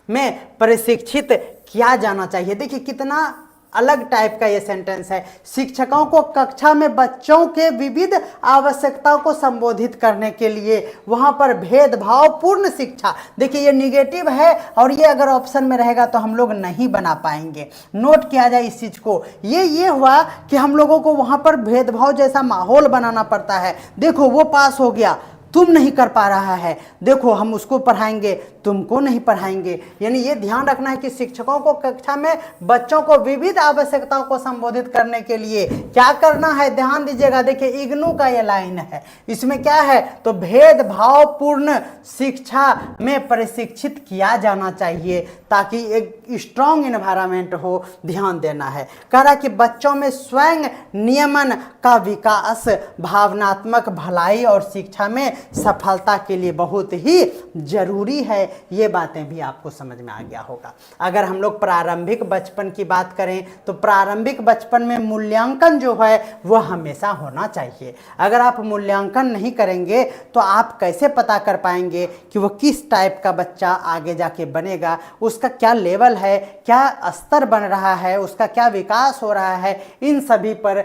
में प्रशिक्षित किया जाना चाहिए। देखिए कितना अलग टाइप का ये सेंटेंस है। शिक्षकों को कक्षा में बच्चों के विविध आवश्यकताओं को संबोधित करने के लिए वहां पर भेदभावपूर्ण शिक्षा, देखिए ये निगेटिव है और ये अगर ऑप्शन में रहेगा तो हम लोग नहीं बना पाएंगे। नोट किया जाए इस चीज को। ये हुआ कि हम लोगों को वहां पर भेदभाव जैसा माहौल बनाना पड़ता है। देखो वो पास हो गया, तुम नहीं कर पा रहा है, देखो हम उसको पढ़ाएंगे, तुमको नहीं पढ़ाएंगे। यानी ये ध्यान रखना है कि शिक्षकों को कक्षा में बच्चों को विविध आवश्यकताओं को संबोधित करने के लिए क्या करना है, ध्यान दीजिएगा। देखिए इग्नू का ये लाइन है, इसमें क्या है तो भेदभावपूर्ण शिक्षा में प्रशिक्षित किया जाना चाहिए ताकि एक स्ट्रॉन्ग इन्वायरमेंट हो, ध्यान देना है। कह रहा कि बच्चों में स्वयं नियमन का विकास भावनात्मक भलाई और शिक्षा में सफलता के लिए बहुत ही जरूरी है। ये बातें भी आपको समझ में आ गया होगा। अगर हम लोग प्रारंभिक बचपन की बात करें तो प्रारंभिक बचपन में मूल्यांकन जो है वह हमेशा होना चाहिए। अगर आप मूल्यांकन नहीं करेंगे तो आप कैसे पता कर पाएंगे कि वो किस टाइप का बच्चा आगे जाके बनेगा, उसका क्या लेवल है, क्या स्तर बन रहा है, उसका क्या विकास हो रहा है। इन सभी पर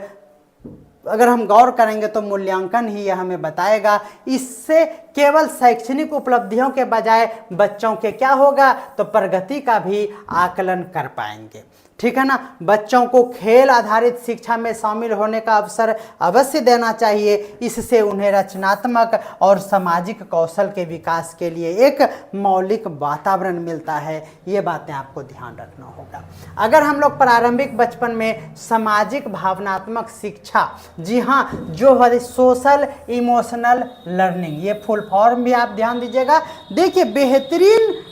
अगर हम गौर करेंगे तो मूल्यांकन ही यह हमें बताएगा। इससे केवल शैक्षणिक उपलब्धियों के बजाय बच्चों के क्या होगा तो प्रगति का भी आकलन कर पाएंगे। ठीक है ना। बच्चों को खेल आधारित शिक्षा में शामिल होने का अवसर अवश्य देना चाहिए। इससे उन्हें रचनात्मक और सामाजिक कौशल के विकास के लिए एक मौलिक वातावरण मिलता है। ये बातें आपको ध्यान रखना होगा। अगर हम लोग प्रारंभिक बचपन में सामाजिक भावनात्मक शिक्षा, जी हाँ, जो है सोशल इमोशनल लर्निंग, ये फुल फॉर्म भी आप ध्यान दीजिएगा। देखिए बेहतरीन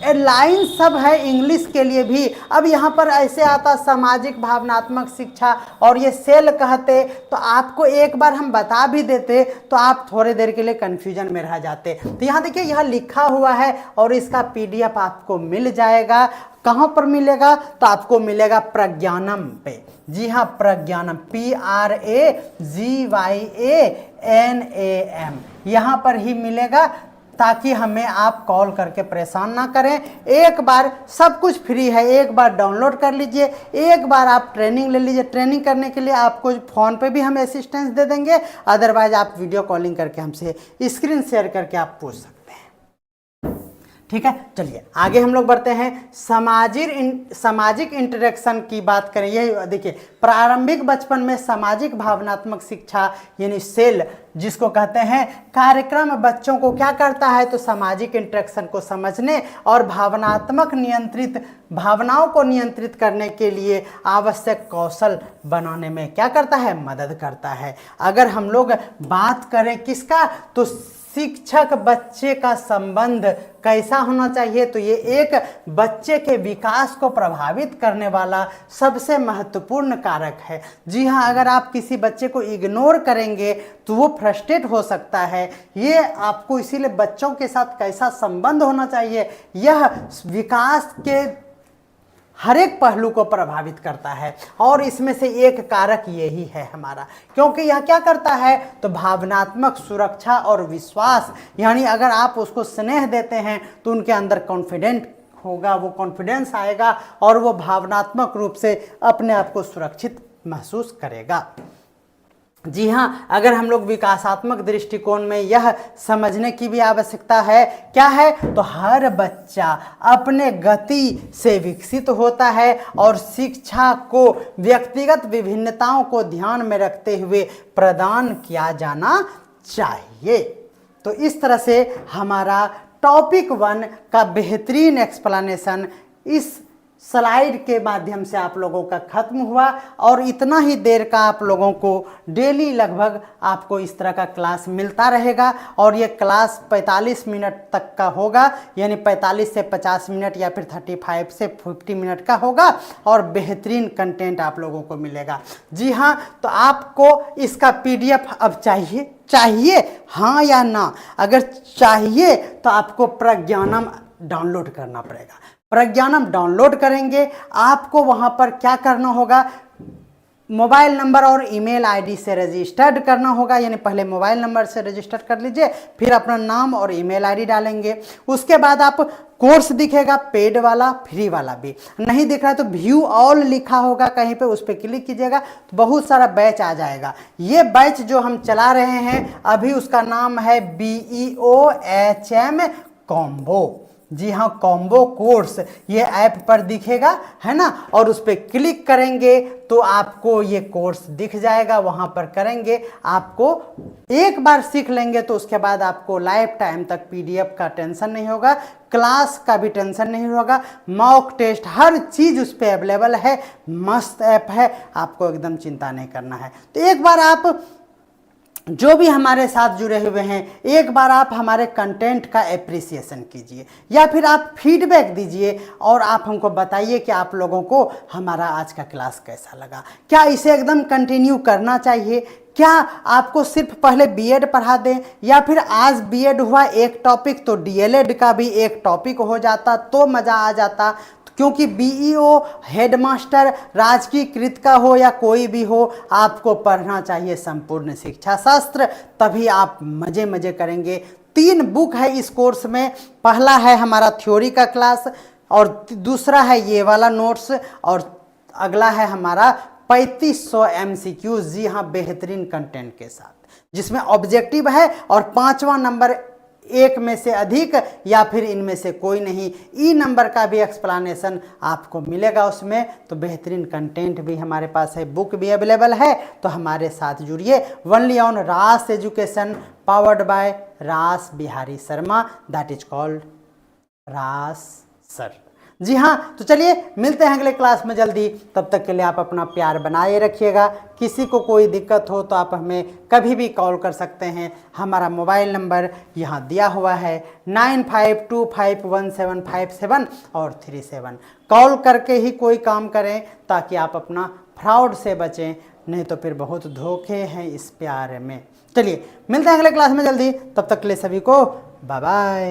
लाइन सब है इंग्लिश के लिए भी। अब यहाँ पर ऐसे आता सामाजिक भावनात्मक शिक्षा और ये सेल कहते तो आपको एक बार हम बता भी देते तो आप थोड़े देर के लिए कंफ्यूजन में रह जाते। तो यहाँ देखिए यहाँ लिखा हुआ है और इसका पीडीएफ आपको मिल जाएगा। कहाँ पर मिलेगा तो आपको मिलेगा प्रज्ञानम पे। जी हाँ, प्रज्ञानम PRAGYANAM यहाँ पर ही मिलेगा, ताकि हमें आप कॉल करके परेशान ना करें। एक बार सब कुछ फ्री है, एक बार डाउनलोड कर लीजिए, एक बार आप ट्रेनिंग ले लीजिए। ट्रेनिंग करने के लिए आपको फ़ोन पे भी हम असिस्टेंस दे देंगे, अदरवाइज आप वीडियो कॉलिंग करके हमसे स्क्रीन शेयर करके आप पूछ सकते हैं। ठीक है, चलिए आगे हम लोग बढ़ते हैं। सामाजिक इंटरेक्शन की बात करें। ये देखिए प्रारंभिक बचपन में सामाजिक भावनात्मक शिक्षा यानी सेल जिसको कहते हैं कार्यक्रम बच्चों को क्या करता है तो सामाजिक इंटरेक्शन को समझने और भावनाओं को नियंत्रित करने के लिए आवश्यक कौशल बनाने में क्या करता है, मदद करता है। अगर हम लोग बात करें किसका तो शिक्षक बच्चे का संबंध कैसा होना चाहिए तो ये एक बच्चे के विकास को प्रभावित करने वाला सबसे महत्वपूर्ण कारक है। जी हाँ, अगर आप किसी बच्चे को इग्नोर करेंगे तो वो फ्रस्ट्रेट हो सकता है। ये आपको इसीलिए बच्चों के साथ कैसा संबंध होना चाहिए यह विकास के हर एक पहलू को प्रभावित करता है। और इसमें से एक कारक यही है हमारा, क्योंकि यह क्या करता है तो भावनात्मक सुरक्षा और विश्वास, यानी अगर आप उसको स्नेह देते हैं तो उनके अंदर कॉन्फिडेंट होगा, वो कॉन्फिडेंस आएगा और वो भावनात्मक रूप से अपने आप को सुरक्षित महसूस करेगा। जी हाँ, अगर हम लोग विकासात्मक दृष्टिकोण में यह समझने की भी आवश्यकता है क्या है तो हर बच्चा अपने गति से विकसित होता है और शिक्षा को व्यक्तिगत विभिन्नताओं को ध्यान में रखते हुए प्रदान किया जाना चाहिए। तो इस तरह से हमारा टॉपिक 1 का बेहतरीन एक्सप्लेनेशन इस स्लाइड के माध्यम से आप लोगों का खत्म हुआ। और इतना ही देर का आप लोगों को डेली लगभग आपको इस तरह का क्लास मिलता रहेगा और ये क्लास 45 मिनट तक का होगा, यानी 45 से 50 मिनट या फिर 35 से 50 मिनट का होगा और बेहतरीन कंटेंट आप लोगों को मिलेगा। जी हाँ, तो आपको इसका पीडीएफ अब चाहिए हाँ या ना? अगर चाहिए तो आपको प्रज्ञानम डाउनलोड करना पड़ेगा। प्रज्ञानम डाउनलोड करेंगे, आपको वहां पर क्या करना होगा, मोबाइल नंबर और ईमेल आईडी से रजिस्टर्ड करना होगा, यानी पहले मोबाइल नंबर से रजिस्टर कर लीजिए, फिर अपना नाम और ईमेल आईडी डालेंगे। उसके बाद आप कोर्स दिखेगा, पेड वाला, फ्री वाला भी नहीं दिख रहा है तो व्यू ऑल लिखा होगा कहीं पे, उस पर क्लिक कीजिएगा तो बहुत सारा बैच आ जाएगा। ये बैच जो हम चला रहे हैं अभी उसका नाम है BEOHM कॉम्बो। जी हाँ, कॉम्बो कोर्स ये ऐप पर दिखेगा, है ना, और उस पर क्लिक करेंगे तो आपको ये कोर्स दिख जाएगा। वहाँ पर करेंगे, आपको एक बार सीख लेंगे तो उसके बाद आपको लाइफ टाइम तक PDF का टेंशन नहीं होगा, क्लास का भी टेंशन नहीं होगा, मॉक टेस्ट हर चीज़ उस पर अवेलेबल है। मस्त ऐप है, आपको एकदम चिंता नहीं करना है। तो एक बार आप जो भी हमारे साथ जुड़े हुए हैं, एक बार आप हमारे कंटेंट का एप्रिसिएशन कीजिए या फिर आप फीडबैक दीजिए और आप हमको बताइए कि आप लोगों को हमारा आज का क्लास कैसा लगा। क्या इसे एकदम कंटिन्यू करना चाहिए? क्या आपको सिर्फ पहले BEd पढ़ा दें, या फिर आज BEd हुआ एक टॉपिक तो DLED का भी एक टॉपिक हो जाता तो मज़ा आ जाता। क्योंकि BEO हेडमास्टर राजकीयकृत का हो या कोई भी हो, आपको पढ़ना चाहिए संपूर्ण शिक्षा शास्त्र, तभी आप मज़े मज़े करेंगे। 3 बुक है इस कोर्स में, पहला है हमारा थ्योरी का क्लास और दूसरा है ये वाला नोट्स और अगला है हमारा 3500 MCQ। जी हाँ, बेहतरीन कंटेंट के साथ, जिसमें ऑब्जेक्टिव है और 5वां नंबर 1 में से अधिक या फिर इनमें से कोई नहीं। ई नंबर का भी एक्सप्लेनेशन आपको मिलेगा उसमें। तो बेहतरीन कंटेंट भी हमारे पास है, बुक भी अवेलेबल है, तो हमारे साथ जुड़िए। ओनली ऑन रास एजुकेशन, पावर्ड बाय रास Bihari Sharma, that is called रास सर। जी हाँ, तो चलिए मिलते हैं अगले क्लास में जल्दी। तब तक के लिए आप अपना प्यार बनाए रखिएगा। किसी को कोई दिक्कत हो तो आप हमें कभी भी कॉल कर सकते हैं। हमारा मोबाइल नंबर यहाँ दिया हुआ है 95251757 और 37। कॉल करके ही कोई काम करें ताकि आप अपना फ्रॉड से बचें, नहीं तो फिर बहुत धोखे हैं इस प्यार में। चलिए मिलते हैं अगले क्लास में जल्दी, तब तक के लिए सभी को बाय बाय।